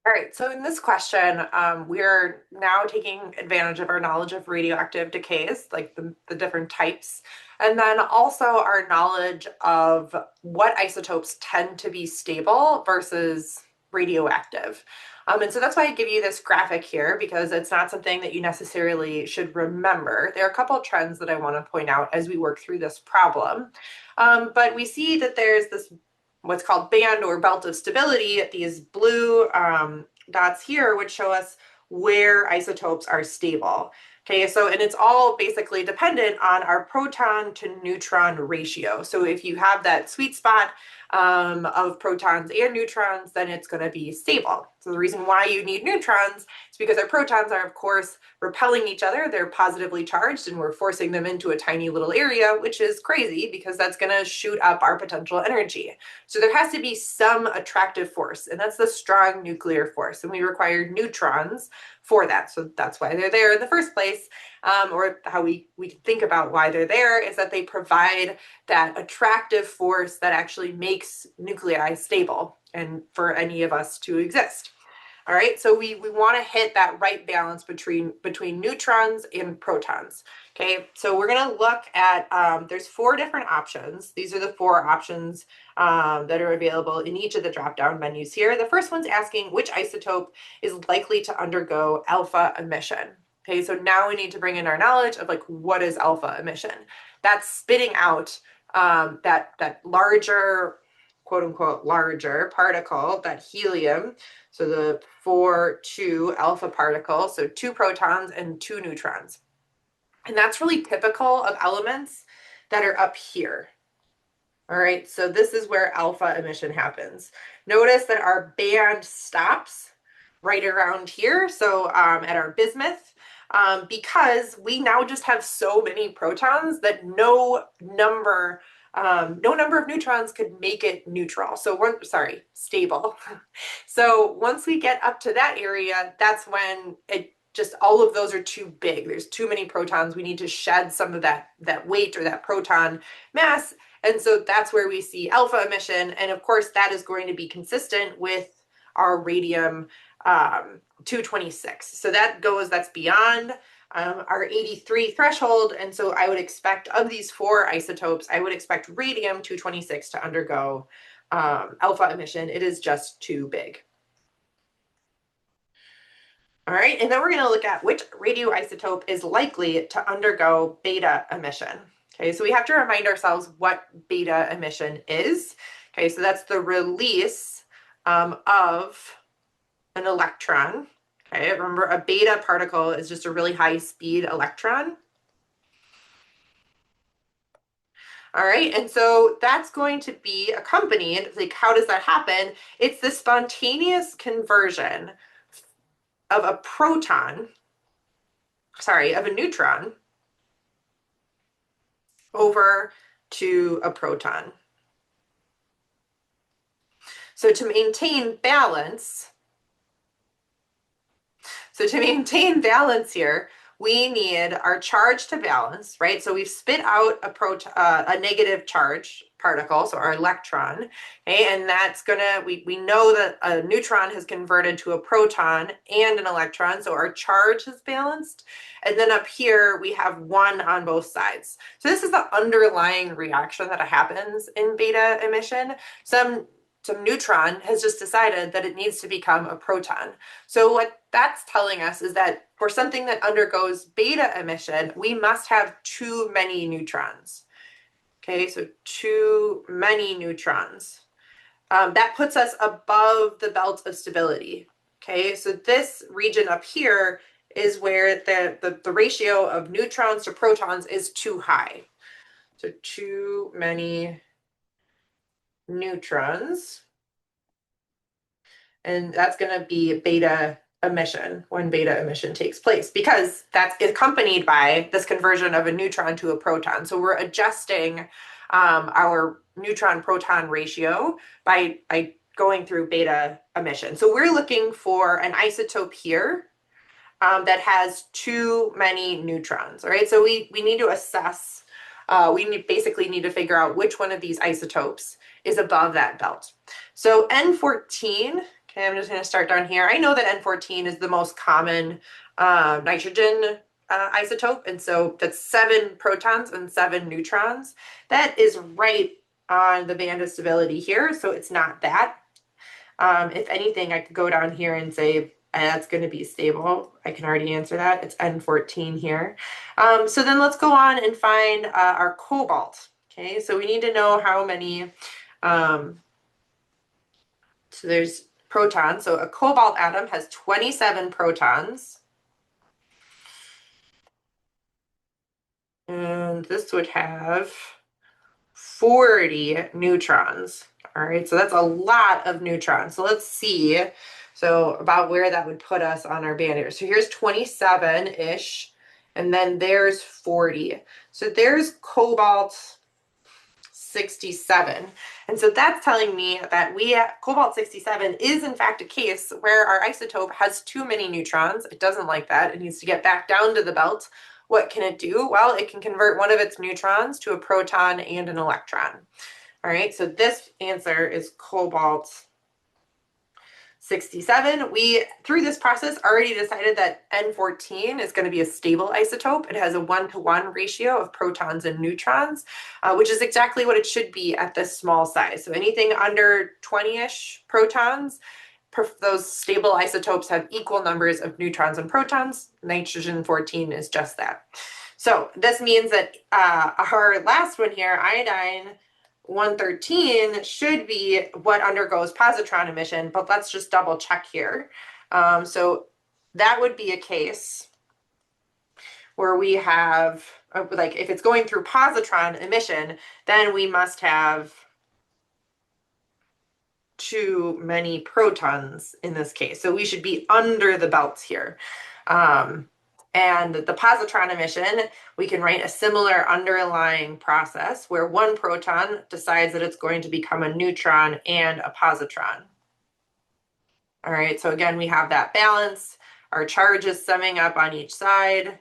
All right, so in this question, we're now taking advantage of our knowledge of radioactive decays, like the different types, and then also our knowledge of what isotopes tend to be stable versus radioactive. And so that's why I give you this graphic here, because it's not something that you necessarily should remember. There are a couple of trends that I want to point out as we work through this problem. But we see that there's this what's called band or belt of stability, these blue dots here, which show us where isotopes are stable. Okay, so and it's all basically dependent on our proton to neutron ratio. So if you have that sweet spot of protons and neutrons, then it's going to be stable. So the reason why you need neutrons is because our protons are, of course, repelling each other. They're positively charged, and we're forcing them into a tiny little area, which is crazy because that's going to shoot up our potential energy. So there has to be some attractive force, and that's the strong nuclear force. And we require neutrons for that. So that's why they're there in the first place. Or how we think about why they're there is that they provide that attractive force that actually makes nuclei stable and for any of us to exist. All right, so we want to hit that right balance between neutrons and protons. Okay, so we're going to look at, there's 4 different options. These are the 4 options that are available in each of the drop-down menus here. The first one's asking which isotope is likely to undergo alpha emission. Okay, so now we need to bring in our knowledge of like, what is alpha emission? That's spitting out that larger, quote unquote, larger particle, that helium. So the 4-2 alpha particle, so 2 protons and 2 neutrons. And that's really typical of elements that are up here. All right, so this is where alpha emission happens. Notice that our band stops right around here, so at our bismuth, because we now just have so many protons that no number of neutrons could make it neutral. So stable. So once we get up to that area, that's when it just all of those are too big. There's too many protons. We need to shed some of that weight or that proton mass. And so that's where we see alpha emission. And of course, that is going to be consistent with our radium 226. So that's beyond our 83 threshold. And so I would expect of these 4 isotopes, I would expect radium 226 to undergo alpha emission. It is just too big. All right, and then we're going to look at which radioisotope is likely to undergo beta emission. Okay, so we have to remind ourselves what beta emission is. Okay, so that's the release of an electron. Okay, remember a beta particle is just a really high speed electron. All right, and so that's going to be accompanied, like how does that happen? It's the spontaneous conversion of a neutron over to a proton. So to maintain balance here, we need our charge to balance, right? So we've spit out a negative charge particle, so our electron, okay? And that's we know that a neutron has converted to a proton and an electron, so our charge is balanced. And then up here, we have 1 on both sides. So this is the underlying reaction that happens in beta emission. Some neutron has just decided that it needs to become a proton. So what that's telling us is that for something that undergoes beta emission, we must have too many neutrons. Okay, so too many neutrons. That puts us above the belt of stability. Okay, so this region up here is where the ratio of neutrons to protons is too high. So too many neutrons. And that's going to be beta emission when beta emission takes place, because that's accompanied by this conversion of a neutron to a proton. So we're adjusting our neutron-proton ratio by going through beta emission. So we're looking for an isotope here that has too many neutrons, all right? So we need to assess, basically need to figure out which one of these isotopes is above that belt. So N14, Okay, I'm just going to start down here. I know that N14 is the most common nitrogen isotope, and so that's 7 protons and 7 neutrons. That is right on the band of stability here, so it's not that. If anything, I could go down here and say that's going to be stable. I can already answer that. It's N14 here. So then let's go on and find our cobalt. Okay, so we need to know how many. So there's protons. So a cobalt atom has 27 protons. And this would have 40 neutrons. All right, so that's a lot of neutrons. So let's see about where that would put us on our band here. So here's 27-ish, and then there's 40. So there's cobalt 67. And so that's telling me that cobalt 67 is in fact a case where our isotope has too many neutrons. It doesn't like that. It needs to get back down to the belt. What can it do? Well, it can convert one of its neutrons to a proton and an electron. All right, so this answer is cobalt 67. We, through this process, already decided that N14 is going to be a stable isotope. It has a 1-to-1 ratio of protons and neutrons, which is exactly what it should be at this small size. So anything under 20-ish protons, those stable isotopes have equal numbers of neutrons and protons. Nitrogen 14 is just that. So this means that our last one here, iodine 113, should be what undergoes positron emission, but let's just double check here. So that would be a case where we have, like, if it's going through positron emission, then we must have too many protons in this case. So we should be under the belts here. And the positron emission, we can write a similar underlying process where one proton decides that it's going to become a neutron and a positron. All right, so again, we have that balance. Our charge is summing up on each side,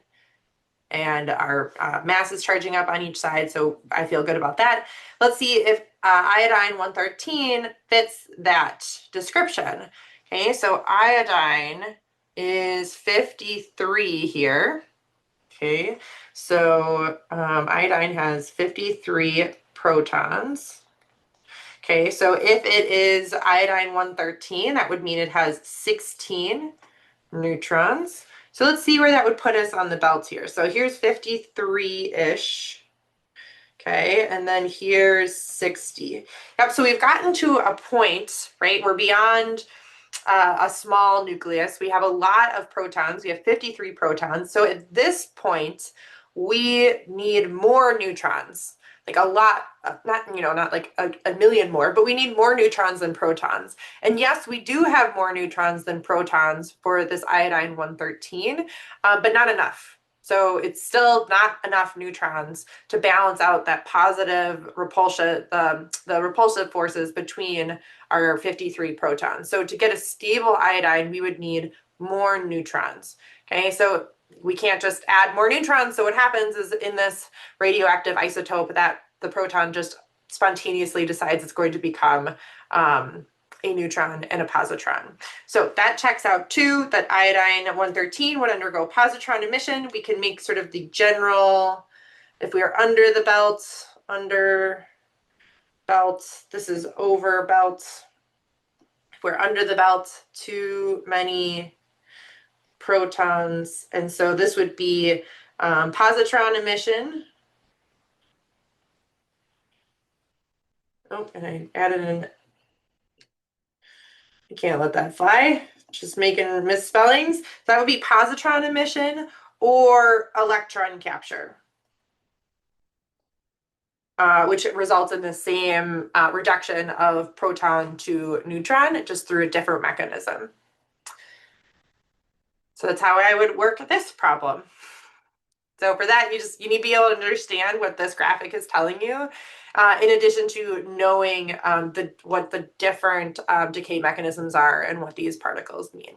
and our mass is charging up on each side, so I feel good about that. Let's see if iodine 113 fits that description. Okay, so iodine is 53 here. Okay, so iodine has 53 protons. Okay, so if it is iodine 113, that would mean it has 16 neutrons. So let's see where that would put us on the belt here. So here's 53-ish. Okay, and then here's 60. Yep, so we've gotten to a point, right? We're beyond a small nucleus. We have a lot of protons. We have 53 protons. So at this point, we need more neutrons, like a lot, not like a million more, but we need more neutrons than protons. And yes, we do have more neutrons than protons for this iodine 113, but not enough. So it's still not enough neutrons to balance out that positive repulsion, the repulsive forces between our 53 protons. So to get a stable iodine, we would need more neutrons. Okay, so we can't just add more neutrons. So what happens is in this radioactive isotope that the proton just spontaneously decides it's going to become a neutron and a positron. So that checks out too, that iodine 113 would undergo positron emission. We can make sort of the general, if we are under the belt, under belt, this is over belt. If we're under the belt, too many protons. And so this would be positron emission. Oh, and I added in, I can't let that fly. Just making misspellings. So that would be positron emission or electron capture, which results in the same reduction of proton to neutron, just through a different mechanism. So that's how I would work this problem. So for that, you need to be able to understand what this graphic is telling you, in addition to knowing what the different decay mechanisms are and what these particles mean.